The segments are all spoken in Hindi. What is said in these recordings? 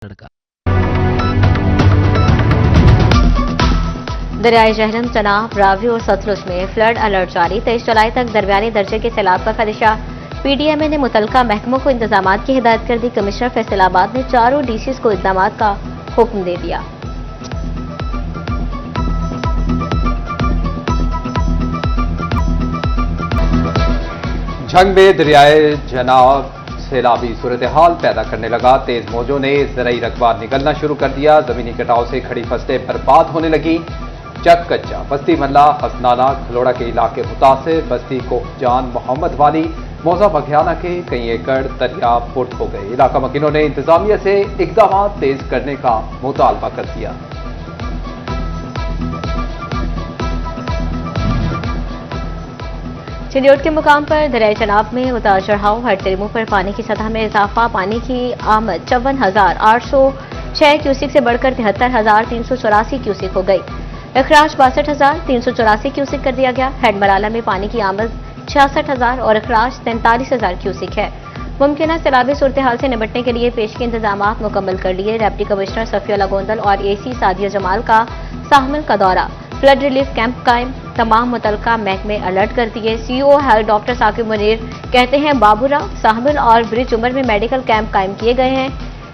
लड़का। दरियाए जहलम, चनाब, रावी और सतलुज में फ्लड अलर्ट जारी। 23 जुलाई तक दरमियानी दर्जे के सैलाब का खदशा। पीडीएमए ने मुतलका महकमों को इंतजाम की हिदायत कर दी। कमिश्नर फैसलाबाद ने चारों डीसीज को इकदाम का हुक्म दे दिया। झंग में दरियाए जनाब सैलाबी सूरत हाल पैदा करने लगा। तेज मौजों ने ज़रई रकबा निकलना शुरू कर दिया। जमीनी कटाव से खड़ी फसलें बर्बाद होने लगी। चक कच्चा, बस्ती मल्ला, हसनाना, खलोड़ा के इलाके मुतासिर। बस्ती कोहजान, मोहम्मद वाली, मौजा बघियाना के कई एकड़ दरिया पुट हो गए। इलाका मकीनों ने इंतजामिया से इकदाम तेज करने का मुतालबा कर दिया। चिलियोट के मुकाम पर दरियाए चनाब में उतार चढ़ाव। हर तिरमू पर पानी की सतह में इजाफा। पानी की आमद 54,806 क्यूसिक से बढ़कर 73,384 क्यूसिक हो गई। अखराज 62,384 क्यूसिक कर दिया गया। हेड मराला में पानी की आमद 66,000 और अखराज 43,000 क्यूसिक है। मुमकिन सैलाबी सूरत हाल से निपटने के लिए पेश के इंतजाम मुकम्मल कर लिए। डिप्टी कमिश्नर सफिया गोंदल और एसी सादिया जमाल का साहमिल का दौरा। फ्लड रिलीफ कैंप कायम। तमाम मुतलका महकमे अलर्ट कर दिए। CEO health doctor Saqib Munir कहते हैं बाबूरा, साहमिल और ब्रिज उमर में मेडिकल कैंप कायम किए गए हैं।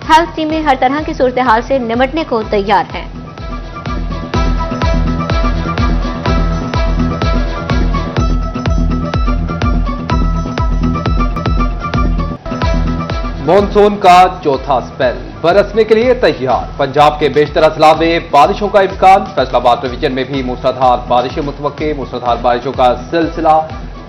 हेल्थ टीमें हर तरह की सूरत हाल से निपटने को तैयार हैं। मॉनसून का चौथा स्पेल बरसने के लिए तैयार। पंजाब के बेशतर अजला में बारिशों का इम्कान। फैसलाबाद डिवीजन में भी मूसलाधार बारिशें मुतवक्के। मूसलाधार बारिशों का सिलसिला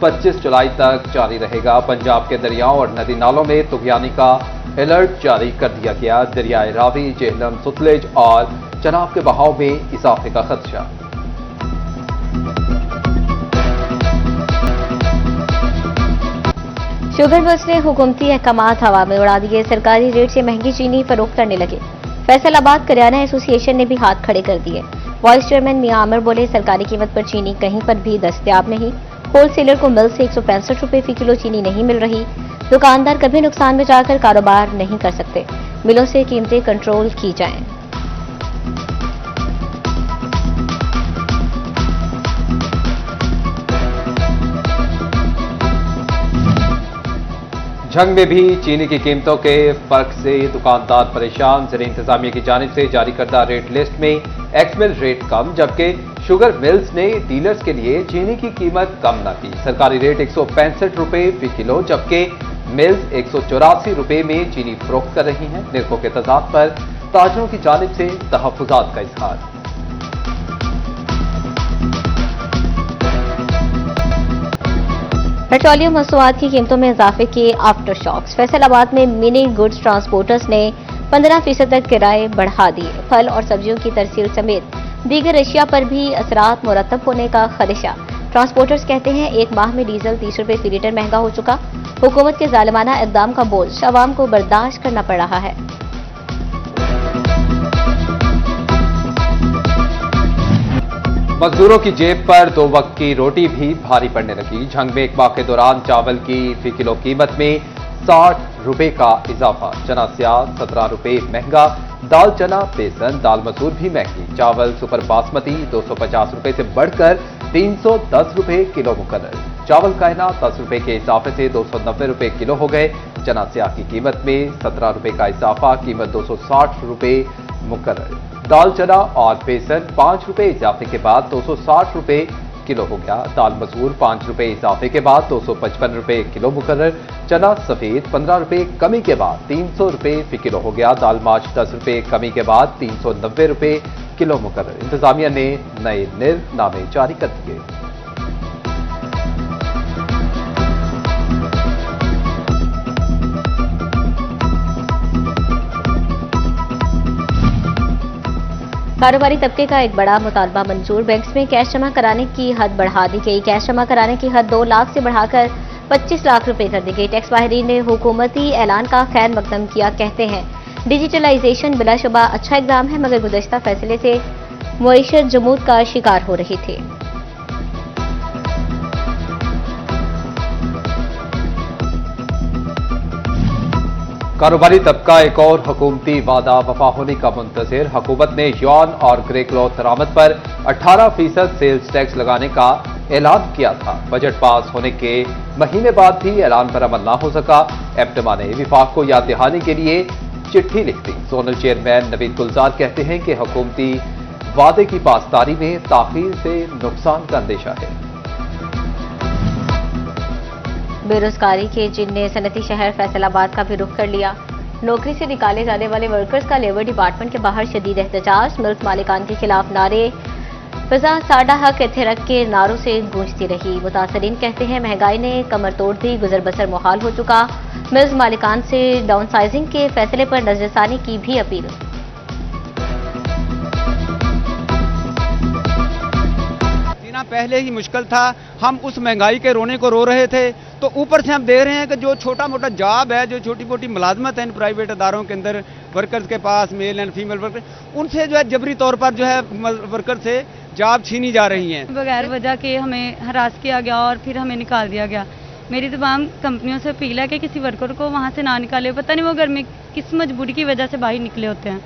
25 जुलाई तक जारी रहेगा। पंजाब के दरियाओं और नदी नालों में तुगयानी का अलर्ट जारी कर दिया गया। दरियाए रावी, जेहलम, सतलुज और चनाब के बहाव में इजाफे का खदशा। शुगर मिल्स ने हुकूमती अहकामात हवा में उड़ा दिए। सरकारी रेट से महंगी चीनी फरोख्त करने लगे। फैसलाबाद करियाना एसोसिएशन ने भी हाथ खड़े कर दिए। वाइस चेयरमैन मियां आमिर बोले, सरकारी कीमत पर चीनी कहीं पर भी दस्तयाब नहीं। होलसेलर को मिल से 165 रुपए फी किलो चीनी नहीं मिल रही। दुकानदार कभी नुकसान में जाकर कारोबार नहीं कर सकते। मिलों से कीमतें कंट्रोल की जाएं। झंग में भी चीनी की कीमतों के फर्क से दुकानदार परेशान। ज़िला इंतजामिया की जानिब से जारी करदा रेट लिस्ट में एक्समिल रेट कम, जबकि शुगर मिल्स ने डीलर्स के लिए चीनी की कीमत कम न की। सरकारी रेट 165 रुपए फी किलो, जबकि मिल्स 184 रुपए में चीनी फरोख्त कर रही हैं। निर्खों के तजाद पर ताजरों की जानिब से तहफ्फुजात का इजहार। पेट्रोलियम मसनूआत की कीमतों में इजाफे के आफ्टर शॉक्स। फैसलाबाद में मिनी गुड्स ट्रांसपोर्टर्स ने 15% तक किराए बढ़ा दिए। फल और सब्जियों की तरसील समेत दीगर अशिया पर भी असरात मुरतब होने का खदशा। ट्रांसपोर्टर्स कहते हैं एक माह में डीजल 30 रुपए फी लीटर महंगा हो चुका। हुकूमत के जालिमाना इक़दाम का बोझ अवाम को बर्दाश्त करना पड़ रहा है। मजदूरों की जेब पर 2 वक्त की रोटी भी भारी पड़ने लगी। झंग में एक माह के दौरान चावल की फी किलो कीमत में 60 रुपए का इजाफा। चना स्याह 17 रुपए महंगा। दाल चना, बेसन, दाल मसूर भी महंगी। चावल सुपर बासमती 250 रुपए से बढ़कर 310 रुपए किलो मुकर्रर। चावल कायना 10 रुपए के इजाफे से 290 रुपए किलो हो गए। चना स्याह की कीमत में 17 रुपए का इजाफा, कीमत 260 रुपए मुकर्रर। दाल चना और बेसन 5 रुपए इजाफे के बाद 260 रुपए किलो हो गया। दाल मसूर 5 रुपए इजाफे के बाद 255 रुपए किलो मुकर्रर। चना सफेद 15 रुपए कमी के बाद 300 रुपए फी किलो हो गया। दाल मार्च 10 रुपए कमी के बाद 390 रुपए किलो मुकर्रर। इंतजामिया ने नए निर्नामे जारी कर दिए। कारोबारी तबके का एक बड़ा मुतालबा मंजूर। बैंक्स में कैश जमा कराने की हद बढ़ा दी गई। कैश जमा कराने की हद 2 लाख से बढ़ाकर 25 लाख रुपए कर दी गई। टैक्स माहिरीन ने हुकूमती ऐलान का खैर मकदम किया। कहते हैं डिजिटलाइजेशन बिलाशुबा अच्छा इकदाम है, मगर गुज़श्ता फैसले से मुईशत जमूद का शिकार हो रही थी। कारोबारी तबका एक और हुकूमती वादा वफा होने का मुंतजिर। हुकूमत ने यौन और ग्रे क्लॉथ दरामद पर 18% सेल्स टैक्स लगाने का ऐलान किया था। बजट पास होने के महीने बाद भी ऐलान पर अमल न हो सका। एप्टमा ने विफाक को याद दहानी के लिए चिट्ठी लिख दी। जोनल चेयरमैन नवीद गुलजार कहते हैं कि हुकूमती वादे की पासदारी में ताखीर से नुकसान का अंदेशा है। बेरोजगारी के जिन ने सनती शहर फैसलाबाद का भी रुख कर लिया। नौकरी से निकाले जाने वाले वर्कर्स का लेबर डिपार्टमेंट के बाहर शदीद एहतजाज। मिल्क मालिकान के खिलाफ नारे फिजा साडा हक इत्थे रख के नारों से गूंजती रही। मुतासरीन कहते हैं महंगाई ने कमर तोड़ दी, गुजर बसर मुहाल हो चुका। मिल्क मालिकान से डाउनसाइजिंग के फैसले पर नजरसानी की भी अपील। जीना पहले ही मुश्किल था, हम उस महंगाई के रोने को रो रहे थे, तो ऊपर से हम देख रहे हैं कि जो छोटा मोटा जॉब है, जो छोटी मोटी मुलाजमत है इन प्राइवेट अदारों के अंदर वर्कर्स के पास, मेल एंड फीमेल वर्कर, उनसे जो है जबरी तौर पर जो है वर्कर से जॉब छीनी जा रही हैं। बगैर वजह के हमें हरास किया गया और फिर हमें निकाल दिया गया। मेरी तमाम कंपनियों से अपील है कि किसी वर्कर को वहाँ से ना निकाले। पता नहीं वो घर में किस मजबूरी की वजह से बाहर निकले होते हैं।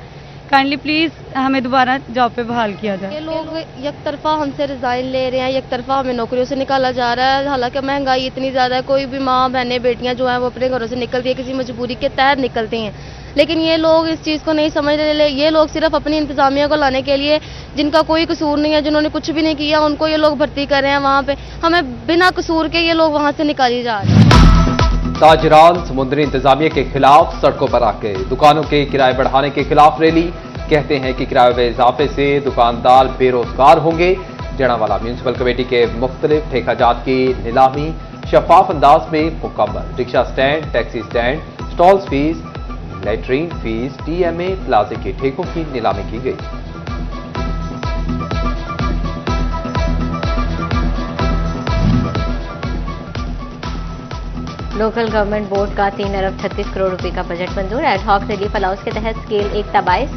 काइंडली प्लीज़ हमें दोबारा जॉब पे बहाल किया जाए। ये लोग एक तरफा हमसे रिजाइन ले रहे हैं, एक तरफा हमें नौकरियों से निकाला जा रहा है। हालांकि महंगाई इतनी ज़्यादा है, कोई भी माँ बहनें बेटियां जो हैं वो अपने घरों से निकलती है, किसी मजबूरी के तहत निकलती हैं। लेकिन ये लोग इस चीज़ को नहीं समझ रहे। ये लोग सिर्फ अपनी इंतजामिया को लाने के लिए, जिनका कोई कसूर नहीं है, जिन्होंने कुछ भी नहीं किया, उनको ये लोग भर्ती कर रहे हैं वहाँ पे। हमें बिना कसूर के ये लोग वहाँ से निकाली जा रहे हैं। ताजरान समुद्री इंतजामिया के खिलाफ सड़कों पर आके दुकानों के किराए बढ़ाने के खिलाफ रैली। कहते हैं कि किराए में इजाफे से दुकानदार बेरोजगार होंगे। जनावाला म्यूनसिपल कमेटी के मुख्तलिफ ठेकाजात की नीलामी शफाफ अंदाज में मुकम्मल। Rickshaw stand, taxi stand, stalls fees, latrine fees, TMA प्लाजे के ठेकों की नीलामी की गई। लोकल गवर्नमेंट बोर्ड का 3 अरब 36 करोड़ रुपए का बजट मंजूर। एडहॉक रिलीफ अलाउंस के तहत स्केल 1/22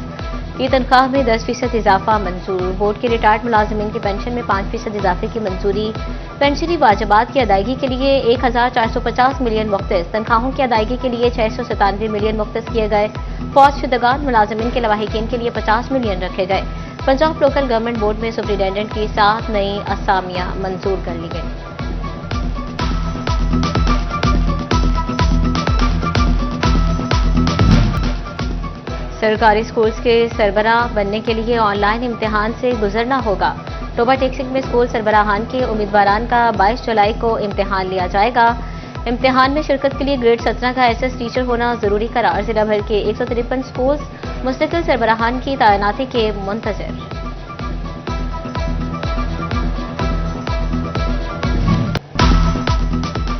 की तनख्वाह में 10% इजाफा मंजूर। बोर्ड के रिटायर्ड मुलाजिमीन की पेंशन में 5% इजाफे की मंजूरी। पेंशनी वाजिबात की अदायगी के लिए 1450 मिलियन मुख्तस। तनख्वाहों की अदायगी के लिए 697 मिलियन मुख्तस किए गए। फौज शुदगान मुलाजिमीन के लवाहिकीन के लिए 50 मिलियन रखे गए। पंजाब लोकल गवर्नमेंट बोर्ड में सुप्रिंटेंडेंट की 7 नई असामियां मंजूर कर ली गई। सरकारी स्कूल्स के सरबराह बनने के लिए ऑनलाइन इम्तिहान से गुजरना होगा। टोबा टेक्सिंग में स्कूल सरबराहान के उम्मीदवारान का 22 जुलाई को इम्तिहान लिया जाएगा। इम्तिहान में शिरकत के लिए ग्रेड 17 का एसएस टीचर होना जरूरी करार। जिला भर के 153 स्कूल्स मुस्तकिल सरबराहान की तैनाती के मुंतजिर।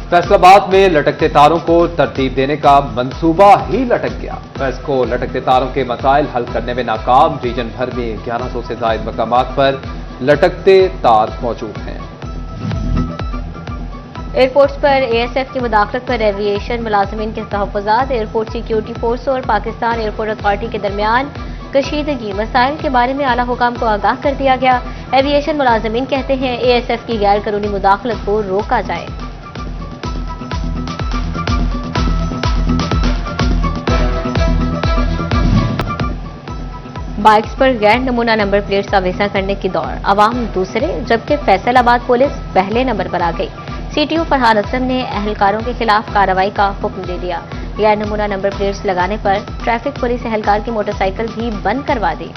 फैसलाबाद में लटकते तारों को तरतीब देने का मंसूबा ही लटक गया। प्रेस को लटकते तारों के मसाइल हल करने में नाकाम। रीजन भर में 1100 से ज्यादा मकामात पर लटकते तार मौजूद हैं। एयरपोर्ट्स पर एएसएफ की मुदाखलत पर एविएशन मुलाजिमीन के तहफ़्फ़ुज़ात। एयरपोर्ट सिक्योरिटी फोर्स और पाकिस्तान एयरपोर्ट अथॉरिटी के दरमियान कशीदगी मसाइल के बारे में आला हुकाम को आगाह कर दिया गया। एविएशन मुलाजिमीन कहते हैं एएसएफ की गैर कानूनी मुदाखलत को रोका जाए। बाइक्स पर गैर नमूना नंबर प्लेट्स का अवेसा करने की दौड़। अवाम दूसरे जबकि फैसलाबाद पुलिस पहले नंबर पर आ गई। सीटीओ फरहान असलम ने अहलकारों के खिलाफ कार्रवाई का हुक्म दे दिया। गैर नमूना नंबर प्लेट्स लगाने पर ट्रैफिक पुलिस एहलकार की मोटरसाइकिल भी बंद करवा दी।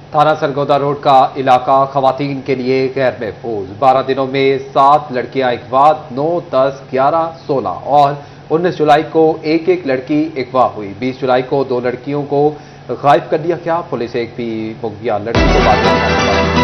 थाना सरगोदा रोड का इलाका खवातीन के लिए गैर महफूज। 12 दिनों में 7 लड़कियां अगवा, 9, 10, 11, 16 और 19 जुलाई को एक लड़की अगवा हुई। 20 जुलाई को 2 लड़कियों को गायब कर दिया गया। पुलिस एक भी मुगविया लड़की को बात